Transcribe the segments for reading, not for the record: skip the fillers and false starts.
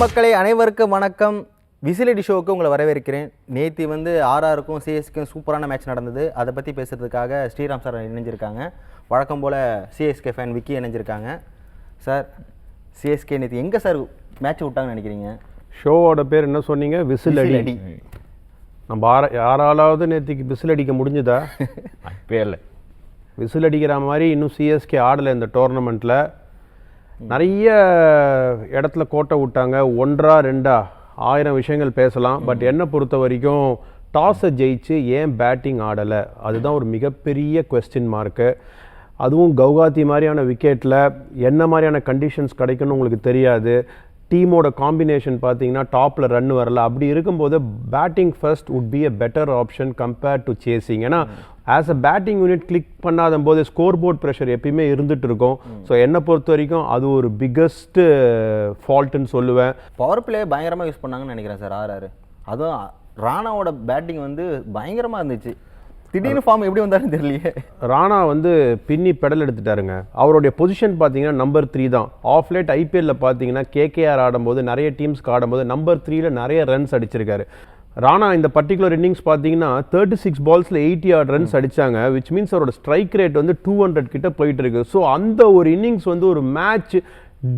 மக்களே அனைவருக்கும் வணக்கம். விசிலடி ஷோவுக்கு உங்களை வரவேற்கிறேன். நேற்று வந்து ஆர்ஆருக்கும் சிஎஸ்கேக்கும் சூப்பரான மேட்ச் நடந்தது. அதை பற்றி பேசுகிறதுக்காக ஸ்ரீராம் சார் இணைஞ்சிருக்காங்க. வழக்கம் போல் சிஎஸ்கே ஃபேன் விக்கி இணைஞ்சிருக்காங்க. சார், சிஎஸ்கே நேற்று எங்கே சார் மேட்ச் விட்டாங்கன்னு நினைக்கிறீங்க? ஷோவோட பேர் என்ன சொன்னீங்க? விசிலடி. நம்ம யாராலாவது நேற்றுக்கு விசில் அடிக்க முடிஞ்சுதா? அப்பே இல்லை. விசில் அடிக்கிற மாதிரி இன்னும் சிஎஸ்கே ஆடலை இந்த டோர்னமெண்ட்டில். நிறைய இடத்துல கோட்டை விட்டாங்க. 1-2 1000 விஷயங்கள் பேசலாம். பட் என்னை பொறுத்த வரைக்கும் டாஸை ஜெயிச்சு ஏன் பேட்டிங் ஆடலை, அதுதான் ஒரு மிகப்பெரிய கொஸ்டின் மார்க்கு. அதுவும் கவுகாத்தி மாதிரியான விக்கெட்டில் என்ன மாதிரியான கண்டிஷன்ஸ் கிடைக்குன்னு உங்களுக்கு தெரியாது. டீமோட காம்பினேஷன் பார்த்தீங்கன்னா டாப்பில் ரன் வரல. அப்படி இருக்கும்போது batting first would be a better option compared to chasing. ஏன்னா as a batting unit click பண்ணாத போது ஸ்கோர் போர்ட் ப்ரெஷர் எப்பயுமே இருந்துட்டு இருக்கும். ஸோ என்னை பொறுத்த வரைக்கும் அது ஒரு பிக்கஸ்ட் ஃபால்ட்டுன்னு சொல்லுவேன். பவர் பிளே பயங்கரமாக யூஸ் பண்ணாங்கன்னு நினைக்கிறேன் சார் ஆர்ஆர். அதுவும் ராணாவோட பேட்டிங் வந்து பயங்கரமாக இருந்துச்சு. திடீர்னு ஃபார்ம் எப்படி வந்தாலும் தெரியலையே. ராணா வந்து பின்னி பெடல் எடுத்துட்டாருங்க. அவருடைய பொசிஷன் பார்த்தீங்கன்னா நம்பர் 3 தான். ஆஃப் லேட் ஐபிஎல்ல பார்த்தீங்கன்னா கேகேஆர் ஆடும்போது நிறைய டீம்ஸ்க்கு ஆடும்போது நம்பர் 3ல நிறைய ரன்ஸ் அடிச்சிருக்காரு. ராணா இந்த பர்டிகுலர் இன்னிங்ஸ் பார்த்தீங்கன்னா 36 பால்ஸில் 80 ரன்ஸ் அடித்தாங்க. விச் மீன்ஸ் அவரோட ஸ்ட்ரைக் ரேட் வந்து 200 கிட்ட போயிட்டு இருக்கு. ஸோ அந்த ஒரு இன்னிங்ஸ் வந்து ஒரு மேட்ச்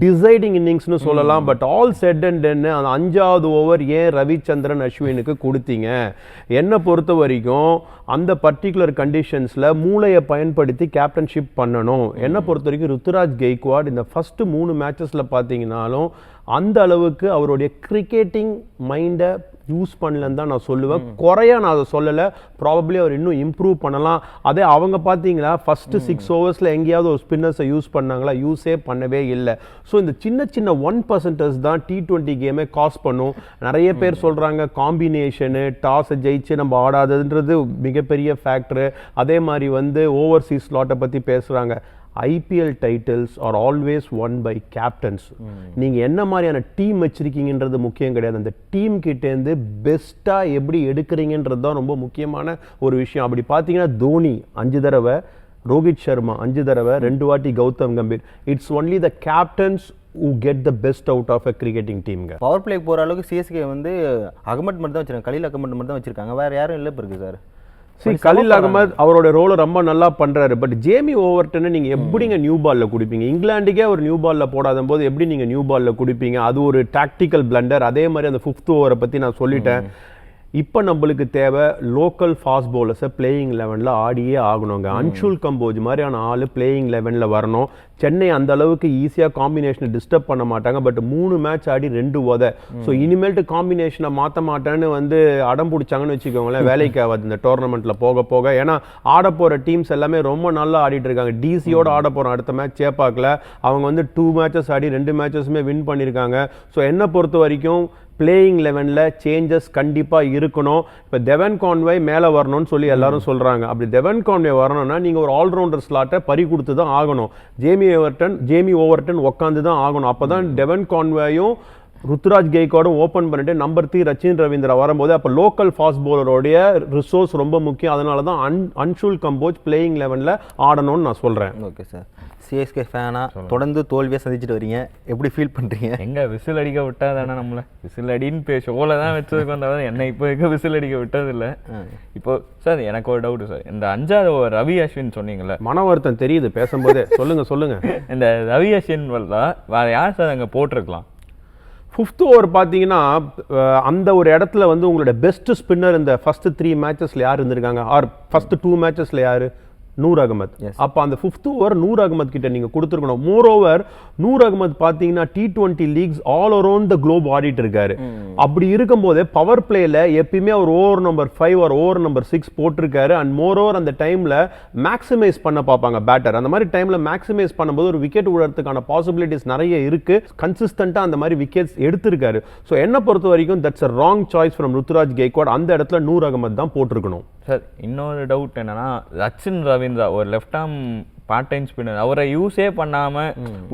டிசைடிங் இன்னிங்ஸ்னு சொல்லலாம். But all set and ton அந்த 5வது ஓவர் ஏன் ரவிச்சந்திரன் அஸ்வினுக்கு கொடுத்தீங்க? என்னை பொறுத்த வரைக்கும் அந்த பர்டிகுலர் கண்டிஷன்ஸில் மூளையை பயன்படுத்தி கேப்டன்ஷிப் பண்ணணும். என்னை பொறுத்த வரைக்கும் ருத்துராஜ் கெய்க்வாட் இந்த ஃபஸ்ட்டு 3 மேட்சஸில் பார்த்தீங்கன்னாலும் அந்த அளவுக்கு அவருடைய கிரிக்கெட்டிங் மைண்டை யூஸ் பண்ணலன்னு தான் நான் சொல்லுவேன். குறையா நான் அதை சொல்லலை. ப்ராபப்ளி அவர் இன்னும் இம்ப்ரூவ் பண்ணலாம். அதே அவங்க பார்த்தீங்களா ஃபஸ்ட்டு 6 ஓவர்ஸில் எங்கேயாவது ஒரு ஸ்பின்னர்ஸை யூஸ் பண்ணாங்களா? யூஸே பண்ணவே இல்லை. ஸோ இந்த சின்ன சின்ன 1% தான் T20 கேமே காஸ் பண்ணும். நிறைய பேர் சொல்கிறாங்க காம்பினேஷனு டாஸை ஜெயிச்சு நம்ம ஆடாததுன்றது மிகப்பெரிய ஃபேக்டரு. அதே மாதிரி வந்து ஓவர்சீஸ் ஸ்லாட்டை பற்றி பேசுகிறாங்க. IPL titles are always won by captains. நீங்கள் என்ன மாதிரியான டீம் வச்சுருக்கீங்கன்றது முக்கியம் கிடையாது. அந்த டீம் கிட்டேருந்து பெஸ்ட்டாக எப்படி எடுக்கிறீங்கன்றது தான் ரொம்ப முக்கியமான ஒரு விஷயம். அப்படி பார்த்தீங்கன்னா தோனி 5 தடவை, ரோஹித் சர்மா 5 தடவை, 2 வாட்டி Gautam Gambhir. It's only the captains who get the best out of a cricketing team. Power பிளேக்கு போகிற அளவுக்கு சிஎஸ்கே வந்து அகமட் மட்டும் தான் வச்சுருக்காங்க. கலீல் அகமட் மட்டும் தான் வச்சுருக்காங்க. வேறு யாரும் இல்லை இருக்கு சார். கலீல் அகமது அவரோட ரோலை ரொம்ப நல்லா பண்றாரு. பட் ஜேமி ஓவர்டனை நீங்க எப்படிங்க நியூ பால்ல குடிப்பீங்க? இங்கிலாந்துக்கே ஒரு நியூ பால்ல போடாத போது எப்படி நீங்க நியூ பால்ல குடிப்பீங்க? அது ஒரு டாக்டிக்கல் பிளண்டர். அதே மாதிரி அந்த 5th ஓவரை பத்தி நான் சொல்லிட்டேன். இப்போ நம்மளுக்கு தேவை லோக்கல் ஃபாஸ்ட் பவுலர்ஸை பிளேயிங் 11ல் ஆடியே ஆகணுங்க. அன்ஷுல் கம்போஜ் மாதிரியான ஆள் பிளேயிங் 11ல் வரணும். சென்னை அந்த அளவுக்கு ஈஸியாக காம்பினேஷனை டிஸ்டர்ப் பண்ண மாட்டாங்க. But 3 match Aadi 2 உதை. ஸோ இனிமேல்ட்டு காம்பினேஷனை மாற்ற மாட்டேன்னு வந்து அடம் பிடிச்சாங்கன்னு வச்சுக்கோங்களேன், வேலைக்கு ஆகாது இந்த டோர்னமெண்ட்டில் போக போக. ஏன்னா ஆட போகிற டீம்ஸ் எல்லாமே ரொம்ப நல்லா ஆடிட்டு இருக்காங்க. டிசியோட ஆட போகிறோம் அடுத்த மேட்ச் சேப்பாக்கில். அவங்க வந்து 2 மேட்சஸ் ஆடி 2 மேட்சஸுமே வின் பண்ணியிருக்காங்க. ஸோ என்னை பொறுத்த வரைக்கும் பிளேயிங் 11ல் சேஞ்சஸ் கண்டிப்பாக இருக்கணும். இப்போ டெவன் கான்வே மேலே வரணும்னு சொல்லி எல்லாரும் சொல்கிறாங்க. அப்படி டெவன் கான்வே வரணும்னா நீங்கள் ஒரு ஆல்ரவுண்டர் ஸ்லாட்டை பறி கொடுத்து தான் ஆகணும். ஜேமி ஓவர்டன் உட்காந்து தான் ஆகணும். அப்போ தான் டெவன் கான்வேயும் ருத்துராஜ் கெய்க்வாடும் ஓப்பன் பண்ணிட்டு நம்பர் 3 ரச்சின் ரவீந்திரா வரும்போது அப்போ லோக்கல் ஃபாஸ்ட் பவுலரோடைய ரிசோர்ஸ் ரொம்ப முக்கியம். அதனால தான் அன்ஷுல் கம்போஜ் பிளேயிங் 11ல் ஆடணும்னு நான் சொல்கிறேன். ஓகே சார், சிஎஸ்கே ஃபேனாக தொடர்ந்து தோல்வியாக சந்திச்சுட்டு வரீங்க, எப்படி ஃபீல் பண்ணுறீங்க? எங்கே விசில் அடிக்க விட்டா தானே நம்மளை விசில் அடின்னு ஷோவில் தான் வச்சதுக்கு வந்தவங்க என்னை இப்போ எங்கே விசில் அடிக்க விட்டதில்லை. இப்போ சார் எனக்கு ஒரு டவுட்டு சார். இந்த 5வது ரவி அஸ்வின் சொன்னீங்கல்ல, மன வருத்தம் தெரியுது பேசும்போதே. சொல்லுங்க. இந்த ரவி அஸ்வின் வேறு யார் சார் அங்கே போட்டிருக்கலாம்? 5th ஓவர் பார்த்தீங்கன்னா அந்த ஒரு இடத்துல வந்து உங்களோட பெஸ்ட் ஸ்பின்னர் இந்த ஃபர்ஸ்ட் 3 மேட்சஸில் யார் இருந்திருக்காங்க? ஆர் ஃபர்ஸ்ட் 2 மேட்சஸில் யார்? நூர் அகமத். அப்போ அந்த 5th ஓவர் நூர் அகமத் கிட்ட நீங்கள் கொடுத்துருக்கணும். மோர் ஓவர் நூர் அகமத் பார்த்தீங்கன்னா T20 leagues all around the globe ஆடிட்டு இருக்காரு. அப்படி இருக்கும்போது பவர் பிளேல எப்பயுமே அவர் ஓவர் நம்பர் 5 ஒரு ஓவர் நம்பர் 6 போட்டிருக்காரு. அண்ட் மோர் ஓவர் அந்த டைம்ல மேக்ஸிமைஸ் பண்ண பார்ப்பாங்க பேட்டர். அந்த மாதிரி டைம்ல மேக்ஸிமைஸ் பண்ணும்போது ஒரு விக்கெட் விடுறதுக்கான பாசிபிலிட்டிஸ் நிறைய இருக்கு. கன்சிஸ்டண்டா அந்த மாதிரி விக்கெட்ஸ் எடுத்திருக்காரு. ஸோ என்ன பொறுத்த வரைக்கும் that's a wrong choice from Ruturaj Gaikwad. அந்த இடத்துல நூர் அகமத் தான் போட்டிருக்கணும். சார் இன்னொரு டவுட் என்னன்னா, ரச்சின் ரவீந்திரா ஒரு left arm part time spinner, அவரை யூஸே பண்ணாம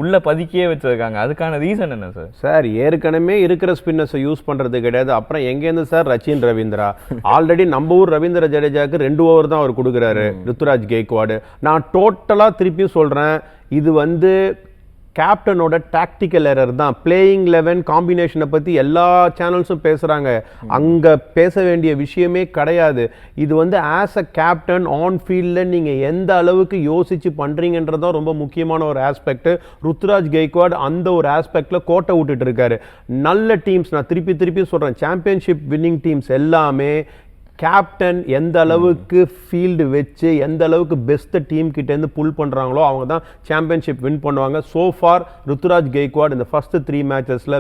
உள்ள பதுக்கியே வச்சிருக்காங்க. அதுக்கான ரீசன் என்ன சார்? சார் ஏற்கனவே இருக்கிற ஸ்பின்னர்ஸை யூஸ் பண்றது கிடையாது. அப்புறம் எங்கேருந்து சார் ரச்சின் ரவீந்திரா? ஆல்ரெடி நம்ம ஊர் ரவீந்திர ஜடேஜாக்கு 2 ஓவர் தான் அவர் கொடுக்குறாரு ருத்துராஜ் கெய்க்வாடு. நான் டோட்டலா திருப்பியும் சொல்றேன், இது வந்து கேப்டனோட டாக்டிக்கல் எரர் தான். பிளேயிங் 11 காம்பினேஷனை பற்றி எல்லா சேனல்ஸும் பேசுகிறாங்க, அங்கே பேச வேண்டிய விஷயமே கிடையாது. இது வந்து ஆஸ் அ கேப்டன் ஆன் ஃபீல்டில் நீங்கள் எந்த அளவுக்கு யோசித்து பண்ணுறீங்கன்றதான் ரொம்ப முக்கியமான ஒரு ஆஸ்பெக்ட். ருத்துராஜ் கெய்க்வாட் அந்த ஒரு ஆஸ்பெக்டில் கோட்டை விட்டுட்டு இருக்காரு. நல்ல டீம்ஸ், நான் திருப்பி சொல்கிறேன், சாம்பியன்ஷிப் வின்னிங் டீம்ஸ் எல்லாமே கேப்டன் எந்த அளவுக்கு ஃபீல்டு வச்சு எந்த அளவுக்கு பெஸ்ட் டீம் கிட்டேருந்து புல் பண்ணுறாங்களோ அவங்க தான் சாம்பியன்ஷிப் வின் பண்ணுவாங்க. ஸோ ஃபார் ருத்துராஜ் கெய்க்வாட் இந்த ஃபர்ஸ்ட் 3 மேட்சஸில்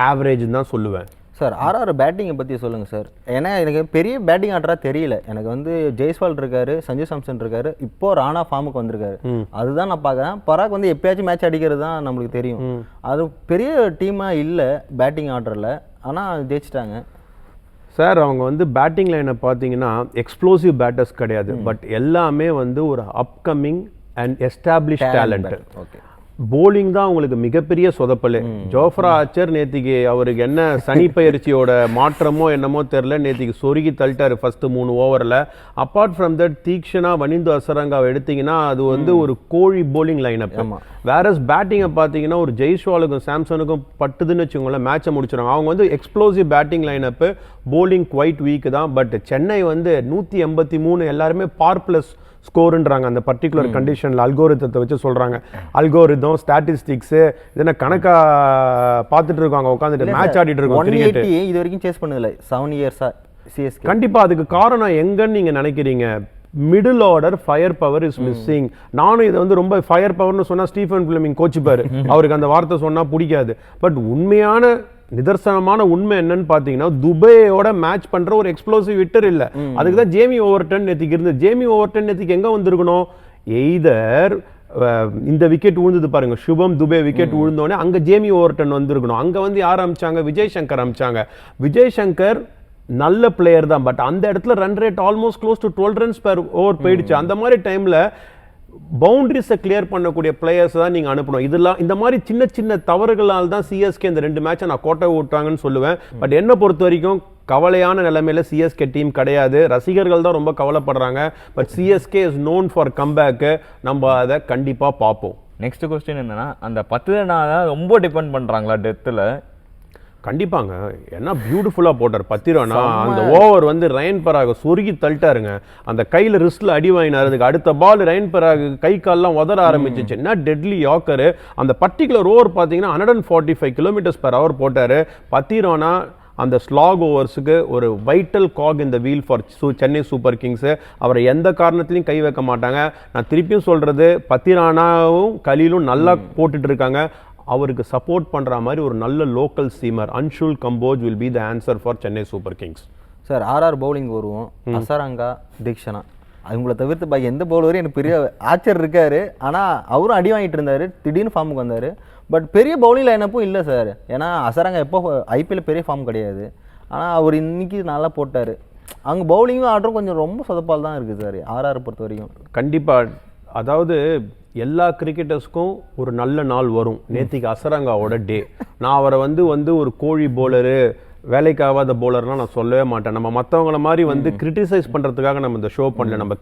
ஆவரேஜ் தான் சொல்லுவேன். சார் ஆர்ஆர் பேட்டிங்கை பற்றி சொல்லுங்கள் சார். ஏன்னா எனக்கு பெரிய பேட்டிங் ஆடுறா தெரியல. எனக்கு வந்து ஜெய்ஸ்வால் இருக்காரு, சஞ்சு சாம்சன் இருக்காரு, இப்போ ராணா ஃபார்முக்கு வந்திருக்காரு. அதுதான் நான் பார்க்குறேன். பராக் வந்து எப்பயாச்சும் மேட்ச் அடிக்கிறது தான் நம்மளுக்கு தெரியும். அது பெரிய டீமாக இல்லை பேட்டிங் ஆர்டரில், ஆனால் ஜெயிச்சிட்டாங்க. சார் அவங்க வந்து பேட்டிங் லைனை பார்த்தீங்கன்னா எக்ஸ்ப்ளோசிவ் பேட்டர்ஸ் கிடையாது, பட் எல்லாமே வந்து ஒரு upcoming and establish talent. Okay, bowling தான் உங்களுக்கு மிகப்பெரிய சொதப்பல். ஜோஃப்ரா ஆர்ச்சர் நேத்திக்கு அவருக்கு என்ன சனி பயிற்சியோட மாற்றமோ என்னமோ தெரில, நேத்திக்கு சொருகி தள்ளிட்டாரு ஃபர்ஸ்ட் 3 ஓவரில். Apart from that Theekshana Wanindu அசரங்காவை எடுத்தீங்கன்னா அது வந்து ஒரு கோழி போலிங் லைனப். வேறஸ் பேட்டிங்கை பார்த்தீங்கன்னா ஒரு ஜெய்ஸ்வாலுக்கும் சாம்சனுக்கும் பட்டுதுன்னு வச்சுக்கோங்களேன், மேட்சை முடிச்சிடுவாங்க. அவங்க வந்து explosive batting lineup, bowling quite weak தான். பட் சென்னை வந்து 183 எல்லாருமே பார் பிளஸ் ஸ்கோருன்றாங்க அந்த பர்டிகுலர் கண்டிஷனில். அல்கோரிதத்தை வச்சு சொல்கிறாங்க. அல்கோரிதம் ஸ்டாட்டிஸ்டிக்ஸு இதென்ன கணக்கா பார்த்துட்டு இருக்காங்க உட்காந்துட்டு மேட்ச் ஆடிட்டு இருக்கோம். கிரிக்கெட் இது வரைக்கும் சேஸ் பண்ணதில்லை 7 இயர்ஸாக சிஎஸ்கே. கண்டிப்பாக அதுக்கு காரணம் எங்கன்னு நீங்கள் நினைக்கிறீங்க? Middle order fire power is missing. நானும் இதை வந்து ரொம்ப ஃபயர் பவர்னு சொன்னால் ஸ்டீஃபன் ஃபிளமிங் கோச்சுப்பார், அவருக்கு அந்த வார்த்தை சொன்னால் பிடிக்காது. பட் உண்மையான நிதர்சனமான உண்மை என்னன்னு பார்த்தீங்கன்னா துபையோட மேட்ச் பண்ற ஒரு எக்ஸ்ப்ளோசிவ் ஹிட்டர் இல்லை. அதுக்கு தான் ஜேமி ஓவர்டன் நேத்திக்கு இருந்து. ஜேமி ஓவர்டன் நேத்திக்கு எங்கே வந்திருக்கணும்? எய்தர் இந்த விக்கெட் விழுந்தது பாருங்க, சுபம் துபே விக்கெட் விழுந்தோடனே அங்கே ஜேமி ஓவர்டன் வந்திருக்கணும். அங்கே வந்து யார் அமிச்சாங்க? விஜய் சங்கர் அமிச்சாங்க. விஜய் சங்கர் நல்ல பிளேயர் தான், பட் அந்த இடத்துல run rate almost close to 12 runs per over போயிடுச்சு. அந்த மாதிரி டைம்ல பவுண்டரிஸை கிளியர் பண்ணக்கூடிய பிளேயர்ஸ் தான் நீங்கள் அனுப்பணும். இதெல்லாம் இந்த மாதிரி சின்ன சின்ன தவறுகளால் தான் சிஎஸ்கே இந்த 2 மேட்சை நான் கோட்டை விட்டாங்கன்னு சொல்லுவேன். பட் என்னை பொறுத்த வரைக்கும் கவலையான நிலைமையில சிஎஸ்கே டீம் கிடையாது. ரசிகர்கள் தான் ரொம்ப கவலைப்படுறாங்க. But CSK is known for comeback. நம்ம அதை கண்டிப்பாக பார்ப்போம். நெக்ஸ்ட் கொஸ்டின் என்னன்னா, அந்த 10 ரன் ரொம்ப டிபெண்ட் பண்ணுறாங்களா டெத்தில்? கண்டிப்பாங்க. என்ன பியூட்டிஃபுல்லாக போட்டார் 10 ரன். அந்த ஓவர் வந்து ரயன் பராக சொருகி தள்ளிட்டாருங்க. அந்த கையில் ரிஸ்டில் அடி வாங்கினார். அதுக்கு அடுத்த பால் ரயன் பராக கை கால்லாம் உதற ஆரம்பிச்சிச்சு. என்ன டெட்லி யாக்கரு. அந்த பர்டிகுலர் ஓவர் பார்த்தீங்கன்னா 145 km/h போட்டார். 10 ரன் அந்த ஸ்லாக் ஓவர்ஸுக்கு ஒரு வைட்டல் காக் இந்த wheel for Chennai Super Kings. அவரை எந்த காரணத்துலையும் கை வைக்க மாட்டாங்க. நான் திருப்பியும் சொல்கிறது, 10 ரனாவும் கலீலும் நல்லா போட்டுட்டு இருக்காங்க. அவருக்கு சப்போர்ட் பண்ணுற மாதிரி ஒரு நல்ல local seamer Anshul Kamboj will be the answer for Chennai Super Kings. Sir RR bowling வருவோம். அசரங்கா, தீக்ஷனா அவங்கள தவிர்த்து பாக்கி எந்த பவுலரும் எனக்கு பெரிய ஆச்சர் இருக்காரு. ஆனால் அவரும் அடி வாங்கிட்டு இருந்தார், திடீர்னு ஃபார்முக்கு வந்தார். பட் பெரிய பவுலிங் லைனப்பும் இல்லை சார். ஏன்னா அசரங்கா எப்போ ஐபிஎல் பெரிய ஃபார்ம் கிடையாது, ஆனால் அவர் இன்னைக்கு நல்லா போட்டார். அங்கே பவுலிங்கும் ஆர்டரும் கொஞ்சம் ரொம்ப சொதப்பால் தான் இருக்குது சார் ஆர்ஆர் பொறுத்த வரைக்கும். கண்டிப்பாக, அதாவது எல்லா கிரிக்கெட்டர்ஸ்க்கும் ஒரு நல்ல நாள் வரும். நேத்திக்கு அசரங்காவோட டே. நான் அவரை வந்து ஒரு கோழி போலரு, வேலைக்காகாத போலர்லாம் நான் சொல்லவே மாட்டேன். நம்ம மற்றவங்கள மாதிரி வந்து கிரிட்டிசைஸ் பண்ணுறதுக்காக நம்ம இந்த ஷோ பண்ணல. நம்ம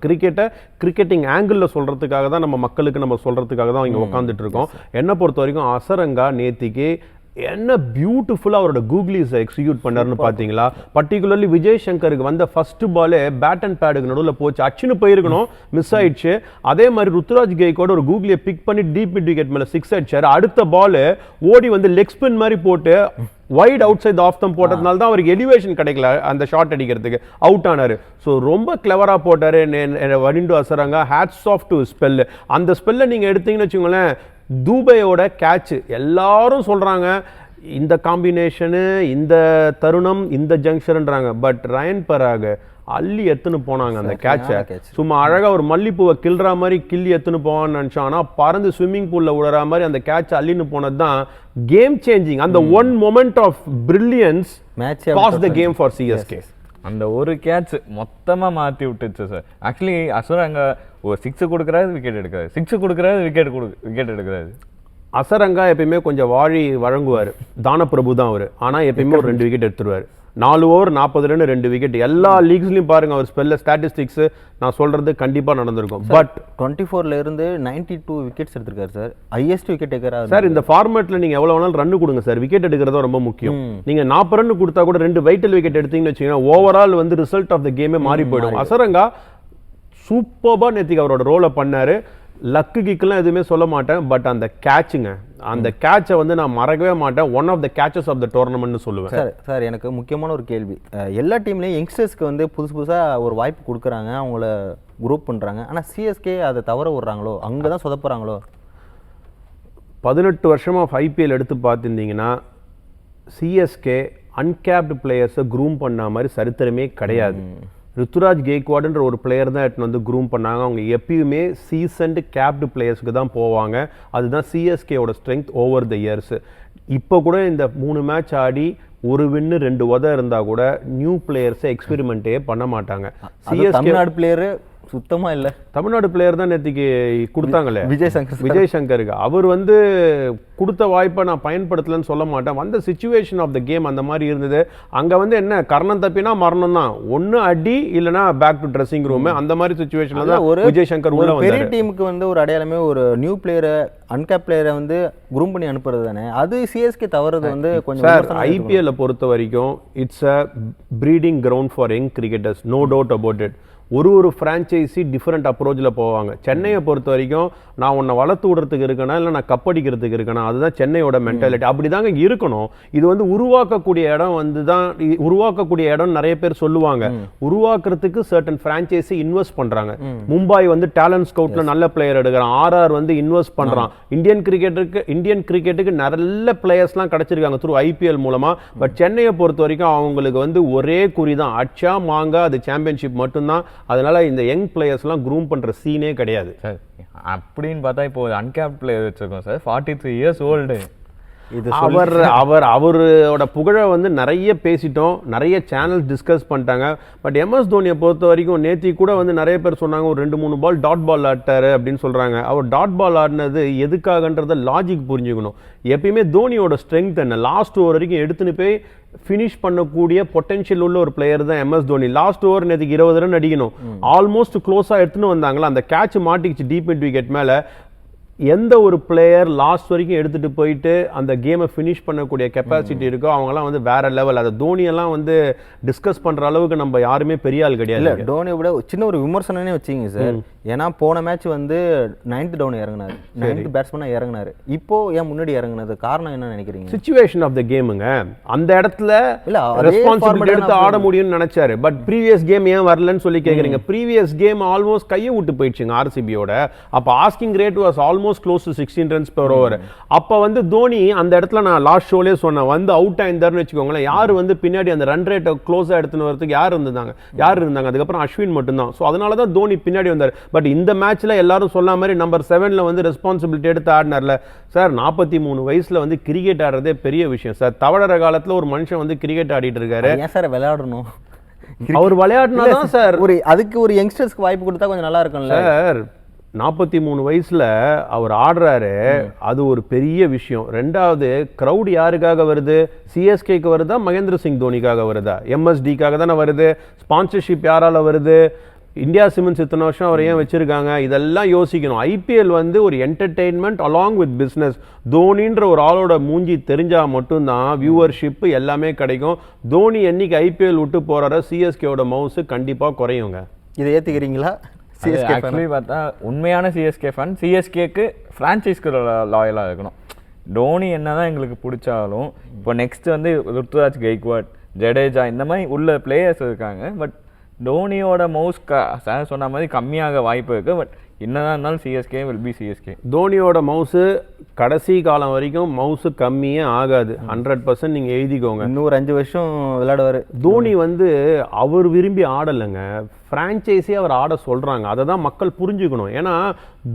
கிரிக்கெட்டிங் ஆங்கிளில் சொல்கிறதுக்காக தான், நம்ம மக்களுக்கு நம்ம சொல்கிறதுக்காக தான் இங்கே உட்காந்துட்டு இருக்கோம். என்னை பொறுத்த வரைக்கும் அசரங்கா நேத்திக்கு என்ன பியூட்டிஃபுல்லாக அவரோட கூகுளிஸை எக்ஸிக்யூட் பண்ணாருன்னு பார்த்தீங்களா? பர்டிகுலர்லி விஜய் சங்கருக்கு வந்த ஃபர்ஸ்ட் பாலே பேட் அண்ட் பேடுக்கு நடுவில் போச்சு, அச்சுன்னு போயிருக்கணும், மிஸ் ஆயிடுச்சு. அதே மாதிரி ருத்துராஜ் கெய்க்வாட் ஒரு கூகுளியை பிக் பண்ணி டீப் மிட் விக்கெட் மேலே 6 அடிச்சாரு. அடுத்த பால் ஓடி வந்து லெக் ஸ்பின் மாதிரி போட்டு வைட் அவுட் சைட் ஆஃப் தம் போட்டதுனால தான் அவருக்கு எலிவேஷன் கிடைக்கல அந்த ஷாட் அடிக்கிறதுக்கு, அவுட் ஆனார். ஸோ ரொம்ப கிளவராக போட்டார் Wanindu Hasaranga. Hats off to spell. அந்த ஸ்பெல்லை நீங்கள் எடுத்தீங்கன்னு வச்சுக்கோங்களேன், துபையோட கேட்ச் எல்லாரும் சொல்கிறாங்க இந்த காம்பினேஷனு, இந்த தருணம், இந்த ஜங்ஷன்ன்றாங்க. பட் ரயன் பராக அள்ளி எத்துன்னு போனாங்க அந்த கேட்சை. சும்மா அழகாக ஒரு மல்லிப்பூவை கிள்ற மாதிரி கிள்ளி எத்துன்னு போவான்னு நினச்சோம். ஆனால் பறந்து ஸ்விம்மிங் பூலில் விடுற மாதிரி அந்த கேட்சை அள்ளின்னு போனது தான் கேம் சேஞ்சிங். அந்த one moment of brilliance cost the game for CSK. அந்த ஒரு கேட்ச் மொத்தமாக மாற்றி விட்டுச்சு சார். ஆக்சுவலி அசுரங்க ஒரு 6 கொடுக்குறாரு, விக்கெட் எடுக்கிறாரு, 6 கொடுக்குறாரு, விக்கெட் எடுக்கிறாரு. அசரங்கா எப்பயுமே கொஞ்சம் வாழி வழங்குவார். தானப்பிரபு தான் அவர். ஆனால் எப்பயுமே ஒரு 2 விக்கெட் எடுத்துருவார். 4 over 40 run 2 wicket. எல்லா லீக்ஸ்லையும் பாருங்க அவர் ஸ்பெல்ல ஸ்டாட்டிஸ்டிக்ஸ் நான் சொல்றது கண்டிப்பா நடந்திருக்கும். பட் 24ல இருந்து 92 விக்கெட்ஸ் எடுத்திருக்காரு சார், ஹையஸ்ட் விக்கெட் டேக்கரா. சார் இந்த ஃபார்மேட்ல நீங்க எவ்வளவு வேணாலும் ரன் கொடுங்க சார், விக்கெட் எடுக்கிறது ரொம்ப முக்கியம். நீங்க 40 ரன் கொடுத்தா கூட 2 வைட்டல் விக்கெட் எடுத்தீங்கன்னு வச்சீங்கன்னா ஓவரால் வந்து ரிசல்ட் ஆஃப் த கேமே மாறி போயிடும். அசரங்கா சூப்பர்பா நேத்திக்கு அவரோட ரோலை பண்ணாரு. லக்கு கிக்கெல்லாம் எதுவுமே சொல்ல மாட்டேன், பட் அந்த கேட்சுங்க, அந்த கேட்சை வந்து நான் மறக்கவே மாட்டேன். One of the catches of the டோர்னமெண்ட்னு சொல்லுவேன். சார் எனக்கு முக்கியமான ஒரு கேள்வி, எல்லா டீம்லேயும் யங்ஸ்டர்ஸ்க்கு வந்து புதுசாக ஒரு வாய்ப்பு கொடுக்குறாங்க, அவங்கள குரூப் பண்ணுறாங்க. ஆனால் சிஎஸ்கே அதை தவற விடுறாங்களோ, அங்கே தான் சொதப்புறாங்களோ? 18 வருஷமா ஐபிஎல் எடுத்து பார்த்துருந்தீங்கன்னா சிஎஸ்கே அன்கேப்டு பிளேயர்ஸை க்ரூம் பண்ண மாதிரி சரித்திரமே கிடையாது. ருத்துராஜ் கெய்க்வாடுன்ற ஒரு பிளேயர் தான் எடுத்துன்னு வந்து க்ரூம் பண்ணாங்க. அவங்க எப்பயுமே சீசன்டு கேப்டு பிளேயர்ஸ்க்கு தான் போவாங்க. அதுதான் சிஎஸ்கேவோட ஸ்ட்ரென்த் ஓவர் த இயர்ஸ். இப்போ கூட இந்த 3 மேட்ச் ஆடி 1 வின்னு 2 உதை இருந்தால் கூட நியூ பிளேயர்ஸை எக்ஸ்பெரிமெண்ட்டே பண்ண மாட்டாங்க. சிஎஸ்கே தமிழ்நாடு பிளேயரு சுத்தமா இல்ல. தமிழ்நாடு பிளேயர் தான் நேற்றுக்கு கொடுத்தாங்களே விஜய் சங்கருக்கு. அவர் வந்து கொடுத்த வாய்ப்பை நான் பயன்படுத்தலன்னு சொல்ல மாட்டேன். வந்த சிச்சுவேஷன் ஆஃப் த கேம் அந்த மாதிரி இருந்தது. அங்கே வந்து என்ன கர்ணம் தப்பினா மரணம் தான், ஒன்று அடி இல்லைனா பேக் டு ட்ரெஸ்ஸிங் ரூம், அந்த மாதிரி சிச்சுவேஷன்ல தான் ஒரு விஜய் சங்கர் உள்ள வந்தாரு. பெரிய டீமுக்கு வந்து ஒரு அடையாளமே ஒரு நியூ பிளேயரை அன்கேப் பிளேயரை வந்து குரூம் பண்ணி அனுப்புறது தானே. அது சிஎஸ்கே தவறது வந்து கொஞ்சம். சார் ஐபிஎல்லை பொறுத்த வரைக்கும் it's a breeding ground for young cricketers, no doubt about it. ஒரு ஃப்ரான்ச்சைஸி டிஃப்ரெண்ட் அப்ரோச்சில் போவாங்க. சென்னையை பொறுத்த வரைக்கும் நான் உன்னை வளர்த்து விடுறதுக்கு இருக்கேனா இல்லை நான் கப்படிக்கிறதுக்கு இருக்கேனா, அதுதான் சென்னையோட மென்டாலிட்டி. அப்படி தாங்க இருக்கணும். இது வந்து உருவாக்கக்கூடிய இடம் வந்து தான் உருவாக்கக்கூடிய இடம் நிறைய பேர் சொல்லுவாங்க. உருவாக்குறதுக்கு சர்டன் ஃப்ரான்ச்சைஸி இன்வெஸ்ட் பண்ணுறாங்க. மும்பை வந்து டேலண்ட் ஸ்கவுட்டில் நல்ல பிளேயர் எடுக்கிறான், ஆர்ஆர் வந்து இன்வெஸ்ட் பண்ணுறான். இந்தியன் கிரிக்கெட்டுக்கு நல்ல பிளேயர்ஸ்லாம் கிடச்சிருக்காங்க த்ரூ ஐபிஎல் மூலமாக. பட் சென்னையை பொறுத்த வரைக்கும் அவங்களுக்கு வந்து ஒரே குறி தான், அச்சா மாங்கா அது சாம்பியன்ஷிப் மட்டும்தான். அதனால இந்த யங் பிளேயர்ஸ்லாம் க்ரூம் பண்ற சீனே கிடையாது சார். அப்படின்னு பார்த்தா இப்போ அன்கேப்ட் பிளேயர் வச்சிருக்கோம் சார், 43 இயர்ஸ் ஓல்டு. அவரோட புகழை வந்து நிறைய பேசிட்டோம், நிறைய சேனல்ஸ் டிஸ்கஸ் பண்ணிட்டாங்க. பட் எம்எஸ் தோனியை பொறுத்த வரைக்கும் நேத்தி கூட வந்து நிறைய பேர் சொன்னாங்க ஒரு 2-3 பால் டாட் பால் ஆட்டாரு அப்படின்னு சொல்றாங்க. அவர் டாட் பால் ஆடினது எதுக்காகன்றத லாஜிக் புரிஞ்சுக்கணும். எப்பயுமே தோனியோட ஸ்ட்ரென்த் என்ன, லாஸ்ட் ஓவர் வரைக்கும் எடுத்துன்னு போய் ஃபினிஷ் பண்ணக்கூடிய பொட்டன்ஷியல் உள்ள ஒரு பிளேயர் தான் எம்எஸ் தோனி. லாஸ்ட் ஓவர் நேற்றுக்கு 20 ரன் அடிக்கணும், ஆல்மோஸ்ட் க்ளோஸாக எடுத்துன்னு வந்தாங்களா, அந்த கேட்ச் மாட்டிக்கிச்சு டீப் மிட் விக்கெட் மேலே. எந்த ஒரு பிளேயர் லாஸ்ட் வரைக்கும் எடுத்துட்டு போயிட்டு அந்த கேமை ஃபினிஷ் பண்ணக்கூடிய கெப்பாசிட்டி இருக்கோ அவங்கலாம் வந்து வேற லெவல். அதை தோனியெல்லாம் வந்து டிஸ்கஸ் பண்ற அளவுக்கு நம்ம யாருமே பெரிய ஆள் கிடையாது. தோனியை விட சின்ன ஒரு விமர்சனமே வச்சிங்க சார். ஏன்னா போன மேட்ச் வந்து 9th டவுன் இறங்கினாரு, 9th பேட்ஸ்மேனா இறங்கினாரு. இப்போ ஏன் முன்னாடி இறங்கினது காரணம் என்ன நினைக்கிறீங்க? சிச்சுவேஷன் ஆஃப் த கேமுங்க. அந்த இடத்துல ரெஸ்பான்சிபிலிட்டி எடுத்து ஆட முடியும்னு நினைச்சாரு. பட் ப்ரீவியஸ் கேம் ஏன் வரலன்னு சொல்லி கேக்குறீங்க. ப்ரீவியஸ் கேம் ஆல்மோஸ்ட் கையை விட்டு போயிடுச்சுங்க ஆர்சிபியோட. அப்ப asking rate was almost close to 16 runs per over. அப்ப வந்து தோனி அந்த இடத்துல நான் லாஸ்ட் ஷோலயே சொன்னேன், வந்து அவுட் ஆயிருந்தாருன்னு வச்சுக்கோங்களேன். யாரு வந்து பின்னாடி அந்த ரன் ரேட்டை க்ளோஸா எடுத்துன்னு வரதுக்கு யார் இருந்தாங்க? அதுக்கப்புறம் அஸ்வின் மட்டும்தான். ஸோ அதனால தான் தோனி பின்னாடி வந்தார். பட் இந்த மேட்ச்ல எல்லாரும் சொன்ன மாதிரி நம்பர் 7ல வந்து ரெஸ்பான்சிபிலிட்டி எடுத்து ஆடினார்ல சார். 43 வயசுல வந்து கிரிக்கெட் ஆடுறதே பெரிய விஷயம் சார். தவழற காலத்துல ஒரு மனுஷன் வந்து கிரிக்கெட் ஆடிட்டு இருக்காரு. ஏன் சார் விளையாடணும்? அவர் விளையாடினாதான் சார் அதுக்கு ஒரு யங்ஸ்டர்ஸ்க்கு வாய்ப்பு கொடுத்தா கொஞ்சம் நல்லா இருக்கும்ல சார். 43 வயசுல அவர் ஆடுறாரு, அது ஒரு பெரிய விஷயம். ரெண்டாவது கிரௌட் யாருக்காக வருது? சிஎஸ்கேக்கு வருதா, மகேந்திர சிங் தோனிக்காக வருதா, எம்எஸ்டிக்காக தானே வருது? ஸ்பான்சர்ஷிப் யாரால வருது? இந்தியா சிமெண்ட்ஸ் இத்தனை வருஷம் அவர் ஏன் வச்சிருக்காங்க? இதெல்லாம் யோசிக்கணும். ஐபிஎல் வந்து ஒரு என்டர்டெயின்மெண்ட் அலாங் வித் பிஸ்னஸ். தோனின்ற ஒரு ஆளோட மூஞ்சி தெரிஞ்சா மட்டும்தான் வியூவர்ஷிப் எல்லாமே கிடைக்கும். தோனி என்னைக்கு ஐபிஎல் விட்டு போறாரோ சிஎஸ்கேவோட மவுஸ் கண்டிப்பா குறையுங்க. இதை ஏத்துக்கிறீங்களா? ஆக்சுவலி பார்த்தா உண்மையான சிஎஸ்கே ஃபேன் சிஎஸ்கேக்கு ஃப்ரான்ச்சைஸ்க்கு லாயலாக இருக்கணும். டோனி என்னதான் எங்களுக்கு பிடிச்சாலும் இப்போ நெக்ஸ்ட் வந்து ருத்துராஜ் கெய்க்வாட், ஜடேஜா இந்த மாதிரி உள்ள பிளேயர்ஸ் இருக்காங்க. பட் டோனியோட மவுஸ் சொன்ன மாதிரி கம்மியாக வாய்ப்பு இருக்குது. பட் என்னதான் இருந்தாலும் சிஎஸ்கே வில் பி சிஎஸ்கே. தோனியோட மவுஸு கடைசி காலம் வரைக்கும் மவுஸு கம்மியே ஆகாது. 100% நீங்கள் எழுதிக்கோங்க. இன்னொரு 5 வருஷம் விளையாடுவார். தோனி வந்து அவர் விரும்பி ஆடலைங்க, ஃப்ரான்ச்சைஸே அவர் ஆட சொல்கிறாங்க. அதை தான் மக்கள் புரிஞ்சுக்கணும். ஏன்னா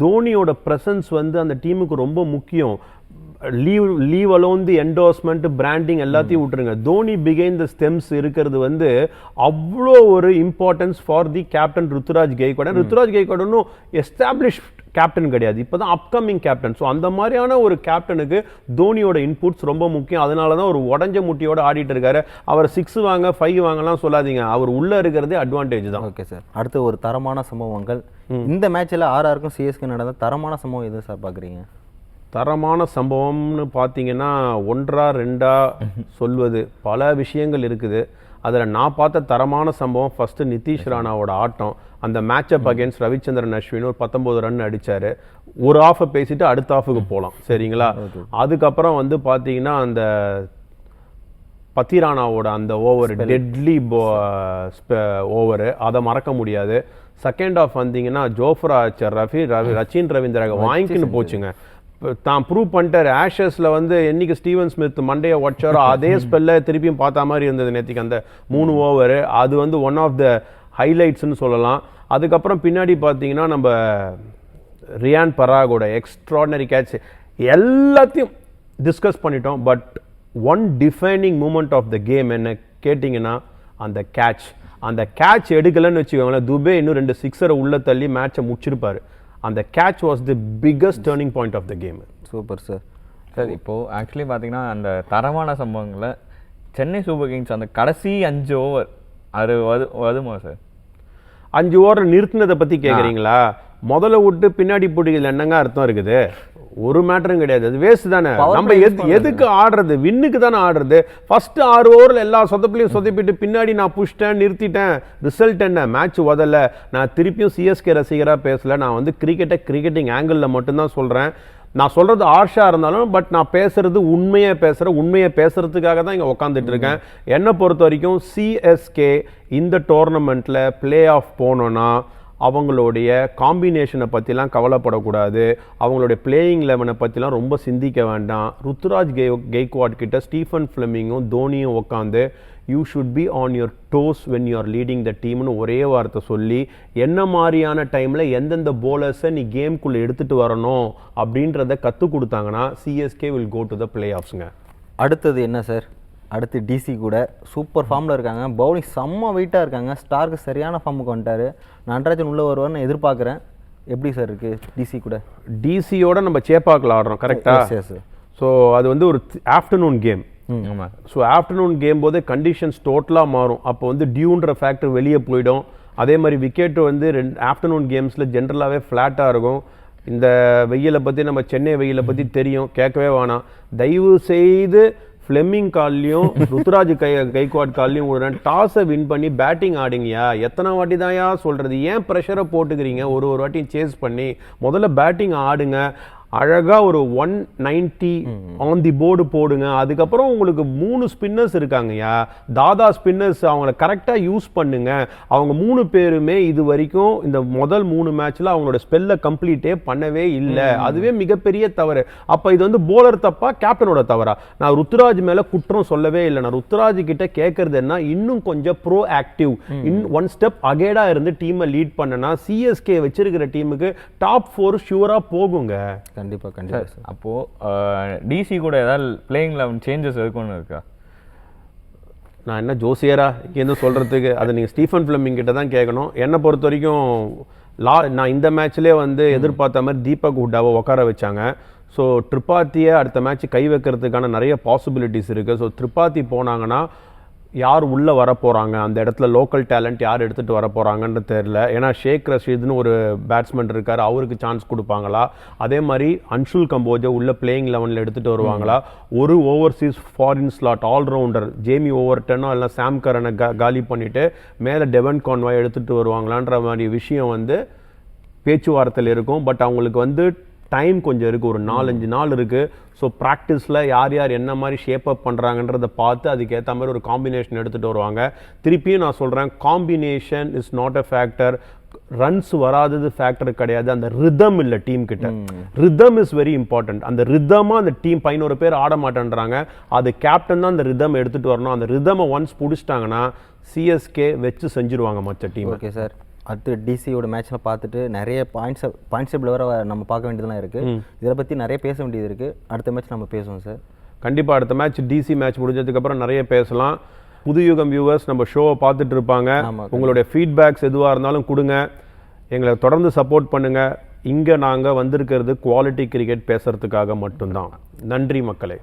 தோனியோட ப்ரெசன்ஸ் வந்து அந்த டீமுக்கு ரொம்ப முக்கியம். லீவ் அலோன் தி என்டோர்ஸ்மெண்ட், பிராண்டிங் எல்லாத்தையும் விட்டுருங்க. தோனி பிகைன் த ஸ்டெம்ஸ் இருக்கிறது வந்து அவ்வளோ ஒரு importance for the captain Ruturaj Gaikwad. Ruturaj Gaikwad ஒன்றும் எஸ்டாப்ளிஷ் கேப்டன் கிடையாது, இப்போ தான் அப்கமிங் கேப்டன். ஸோ அந்த மாதிரியான ஒரு கேப்டனுக்கு தோனியோட இன்புட்ஸ் ரொம்ப முக்கியம். அதனால தான் ஒரு உடஞ்ச முட்டியோட ஆடிட்டு இருக்காரு. அவர் 6 வாங்க 5 வாங்கலாம் சொல்லாதீங்க, அவர் உள்ள இருக்கிறதே அட்வான்டேஜ் தான். ஓகே சார், அடுத்து ஒரு தரமான சம்பவங்கள் இந்த மேட்ச்சில் ஆர்ஆருக்கும் சிஎஸ்கே நடந்த தரமான சம்பவம் எது சார் பார்க்குறீங்க? தரமான சம்பவம்னு பார்த்தீங்கன்னா 1 2 சொல்வது பல விஷயங்கள் இருக்குது. அதில் நான் பார்த்த தரமான சம்பவம் ஃபஸ்ட்டு நிதிஷ் ராணாவோட ஆட்டம். அந்த மேட்சப் அகேன்ஸ்ட் ரவிச்சந்திரன் அஸ்வின் ஒரு 19 ரன் அடித்தார். ஒரு ஆஃபை பேசிட்டு அடுத்த ஆஃபுக்கு போகலாம், சரிங்களா? அதுக்கப்புறம் வந்து பார்த்தீங்கன்னா அந்த பத்திரானாவோட அந்த ஓவர் டெட்லி ஓவரு, அதை மறக்க முடியாது. செகண்ட் ஆஃப் வந்தீங்கன்னா ஜோஃப்ரா ஆர்ச்சர் ரச்சின் ரவீந்திராக வாங்கிக்கின்னு போச்சுங்க. தான் ப்ரூவ் பண்ணிட்டார். ஆஷஸில் வந்து என்னைக்கு ஸ்டீவன் ஸ்மித் மண்டையை உடச்சாரோ அதே ஸ்பெல்ல திருப்பியும் பார்த்த மாதிரி இருந்தது நேற்றுக்கு அந்த 3 ஓவரு. அது வந்து ஒன் ஆஃப் த ஹைலைட்ஸ்னு சொல்லலாம். அதுக்கப்புறம் பின்னாடி பார்த்தீங்கன்னா நம்ம ரியான் பராகோட எக்ஸ்ட்ராடனரி கேட்ச் எல்லாத்தையும் டிஸ்கஸ் பண்ணிட்டோம். But one defining moment of the game என்ன கேட்டிங்கன்னா அந்த கேட்ச் எடுக்கலன்னு வச்சுக்கோங்களேன், துபே இன்னும் 2 சிக்ஸரை உள்ள தள்ளி மேட்சை முடிச்சிருப்பாரு. அந்த catch was the biggest turning point of the game. Super sir. Sir இப்போது ஆக்சுவலி பார்த்தீங்கன்னா அந்த தரமான சம்பவங்களை சென்னை சூப்பர் கிங்ஸ் அந்த கடைசி 5 ஓவர் அது வருமா சார்? 5 ஓவர் நிறுத்தினதை பற்றி கேட்குறீங்களா? முதல்ல விட்டு பின்னாடி போட்டிகள் என்னங்க அர்த்தம் இருக்குது? ஒரு மேட்டரும் கிடையாது, அது வேஸ்ட் தானே. நம்ம எதுக்கு ஆடுறது? வின்னுக்கு தானே ஆடுறது. ஃபர்ஸ்ட் 6 ஓவரில் எல்லா சொதப்பிலையும் சொதப்பிட்டு பின்னாடி நான் புஷ்டேன் நிறுத்திட்டேன், ரிசல்ட் என்ன? மேட்ச் உதல. நான் திருப்பியும் சிஎஸ்கே ரசிகராக பேசல, நான் வந்து கிரிக்கெட்டிங் ஆங்கிளில் மட்டும்தான் சொல்கிறேன். நான் சொல்கிறது ஆர்ஷா இருந்தாலும் பட் நான் பேசுறது உண்மையை பேசுறதுக்காக தான் இங்கே உட்காந்துட்டு இருக்கேன். என்னை பொறுத்த வரைக்கும் சிஎஸ்கே இந்த டோர்னமெண்ட்டில் பிளே ஆஃப் போனோன்னா அவங்களுடைய காம்பினேஷனை பற்றிலாம் கவலைப்படக்கூடாது, அவங்களுடைய பிளேயிங் 11 பற்றிலாம் ரொம்ப சிந்திக்க வேண்டாம். ருத்துராஜ் கெய்க்வாட் கிட்ட ஸ்டீஃபன் ஃப்ளெமிங்கும் தோனியும் உட்காந்து you should be on your toes when you are leading the டீம்னு ஒரே வார்த்தை சொல்லி என்ன மாதிரியான டைமில் எந்தெந்த போலர்ஸை நீ கேம்குள்ளே எடுத்துகிட்டு வரணும் அப்படின்றத கற்றுக் கொடுத்தாங்கன்னா CSK will go to the பிளே ஆஃப்ஸுங்க. அடுத்தது என்ன சார்? அடுத்து டிசி கூட சூப்பர் ஃபார்மில் இருக்காங்க, பவுலிங் செம்ம வெயிட்டாக இருக்காங்க. ஸ்டார்க்கு சரியான ஃபார்முக்கு வந்துட்டார். நடராஜன் உள்ளே வருவார்னு எதிர்பார்க்குறேன். எப்படி சார் இருக்குது டிசி கூட? டிசியோட நம்ம சேப்பாக்கில் ஆடுறோம், கரெக்டாக? ஸோ அது வந்து ஒரு afternoon game. So afternoon game போது கண்டிஷன்ஸ் டோட்டலாக மாறும். அப்போ வந்து டியூன்ற ஃபேக்டர் வெளியே போயிடும். அதே மாதிரி விக்கெட்டு வந்து ஆஃப்டர்நூன் கேம்ஸில் ஜென்ரலாகவே ஃப்ளாட்டாக இருக்கும். இந்த வெயிலை பற்றி நம்ம சென்னை வெயிலை பற்றி தெரியும், கேட்கவே வேணாம். தயவு செய்து ஃப்ளெமிங் கால்லையும் ருத்துராஜ் கைக்வாட் கால்லையும் ஒரு டாஸை வின் பண்ணி பேட்டிங் ஆடிங்கயா. எத்தனை வாட்டி தான்யா சொல்கிறது? ஏன் ப்ரெஷரை போட்டுக்கிறீங்க? ஒரு வாட்டியும் சேஸ் பண்ணி முதல்ல பேட்டிங் ஆடுங்க. அழகாக ஒரு 190 ஆன் தி போர்டு போடுங்க. அதுக்கப்புறம் உங்களுக்கு 3 ஸ்பின்னர்ஸ் இருக்காங்கய்யா, தாதா ஸ்பின்னர்ஸ், அவங்கள கரெக்டாக யூஸ் பண்ணுங்க. அவங்க 3 பேருமே இது வரைக்கும் இந்த முதல் 3 மேட்ச்சில் அவங்களோட ஸ்பெல்லை கம்ப்ளீட்டே பண்ணவே இல்லை. அதுவே மிகப்பெரிய தவறு. அப்போ இது வந்து போலர் தப்பா கேப்டனோட தவறா? நான் ருத்துராஜ் மேலே குற்றம் சொல்லவே இல்லை. நான் ருத்துராஜ் கிட்ட கேட்கறது என்ன, இன்னும் கொஞ்சம் ப்ரோ ஆக்டிவ், ஒன் ஸ்டெப் அகேடாக இருந்து டீமை லீட் பண்ணனா சிஎஸ்கே வச்சிருக்கிற டீமுக்கு டாப் 4 ஷூராக போகுங்க. கண்டிப்பாக அப்போது டிசி கூட ஏதாவது பிளேயிங் 11 சேஞ்சஸ் இருக்குன்னு இருக்கா? நான் என்ன ஜோசியரா இங்கேருந்து சொல்கிறதுக்கு? அதை நீங்கள் ஸ்டீஃபன் ஃப்ளெமிங் கிட்ட தான் கேட்கணும். என்னை பொறுத்த வரைக்கும் நான் இந்த மேட்ச்லேயே வந்து எதிர்பார்த்த மாதிரி தீபக் ஹுட்டாவை உட்கார வச்சாங்க. ஸோ த்ரிபாத்தியை அடுத்த மேட்ச் கை வைக்கிறதுக்கான நிறைய பாசிபிலிட்டிஸ் இருக்குது. ஸோ த்ரிபாத்தி போனாங்கன்னா யார் உள்ளே வர போகிறாங்க, அந்த இடத்துல லோக்கல் டேலண்ட் யார் எடுத்துகிட்டு வர போகிறாங்கன்னு தெரில. ஏன்னா ஷேக் ரஷீத்னு ஒரு பேட்ஸ்மேன் இருக்கார், அவருக்கு சான்ஸ் கொடுப்பாங்களா? அதே மாதிரி அன்ஷுல் கம்போஜை உள்ள பிளேயிங் 11 எடுத்துகிட்டு வருவாங்களா? ஒரு overseas foreign slot allrounder Jamie ஓவர்டனோ இல்லை சாம் கரனை காலி பண்ணிவிட்டு மேலே டெவன் கான்வாய் எடுத்துகிட்டு வருவாங்களான்ற மாதிரி விஷயம் வந்து பேச்சுவார்த்தையில் இருக்கும். பட் அவங்களுக்கு வந்து டைம் கொஞ்சம் இருக்குது, ஒரு 4-5 நாள் இருக்குது. ஸோ ப்ராக்டிஸில் யார் யார் என்ன மாதிரி ஷேப் அப் பண்ணுறாங்கன்றதை பார்த்து அதுக்கேற்ற மாதிரி ஒரு காம்பினேஷன் எடுத்துகிட்டு வருவாங்க. திருப்பியும் நான் சொல்கிறேன், combination is not a factor. Runs வராதது ஃபேக்டர் கிடையாது, அந்த ரிதம் இல்லை டீம் கிட்ட. Rhythm is very important. அந்த ரிதமாக அந்த டீம் 11 பேர் ஆட மாட்டேன்றாங்க. அது கேப்டன் தான் அந்த ரிதம் எடுத்துகிட்டு வரணும். அந்த ரிதமை ஒன்ஸ் பிடிச்சிட்டாங்கன்னா சிஎஸ்கே வச்சு செஞ்சுருவாங்க மற்ற டீம். ஓகே சார், அடுத்து டிசியோட மேட்ச்லாம் பார்த்துட்டு நிறைய பாயிண்ட்ஸபிள் வர நம்ம பார்க்க வேண்டியதெல்லாம் இருக்குது. இதை பற்றி நிறைய பேச வேண்டியது இருக்குது. அடுத்த மேட்ச் நம்ம பேசுவோம் சார். கண்டிப்பாக அடுத்த மேட்ச் டிசி மேட்ச் முடிஞ்சதுக்கப்புறம் நிறைய பேசலாம். புதுயுகம் வியூவர்ஸ் நம்ம ஷோவை பார்த்துட்டு இருப்பாங்க. உங்களுடைய ஃபீட்பேக்ஸ் எதுவாக இருந்தாலும் கொடுங்க, எங்களை தொடர்ந்து சப்போர்ட் பண்ணுங்கள். இங்கே நாங்கள் வந்திருக்கிறது குவாலிட்டி கிரிக்கெட் பேசுறதுக்காக மட்டும்தான். நன்றி மக்களே.